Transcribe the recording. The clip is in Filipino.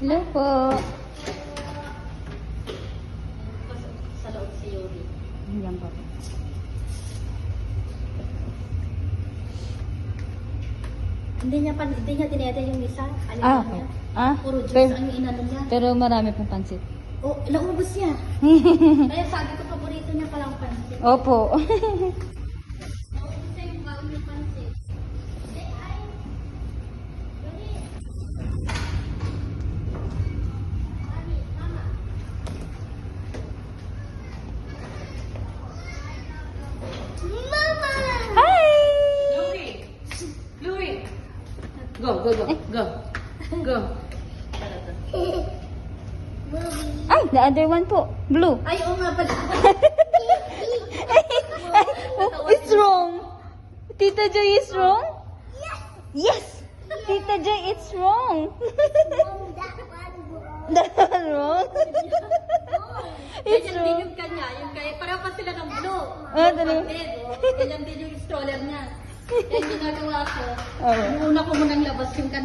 Hello po. Sa loob si Yuri. Yan po. Hindi niya tinete yung isa. Alin Ah, niya. ah, Puro juice pero, ang inano niya. pero marami pong pansit. Oh, naubos niya. Kaya sabi ko, paborito niya palang pansit. Opo. Naubos niya yung baon ng pansit. Mama! Hi! Louie! Louie! Go, go, go, go. Go. Ay, the other one po. Blue. Ay, oo nga pala. Oh, it's wrong. Tita Joy is wrong? Yes! Tita Joy, it's wrong. That one wrong? It's Ganyan din wrong. yung kanya. Yung kaya, pareho pa sila ng blue. Ah, dalawa. Kapatid, oh. Ganyan din yung stroller niya. Kaya ginagawa ko, Okay. muna ko munang labas yung kanya.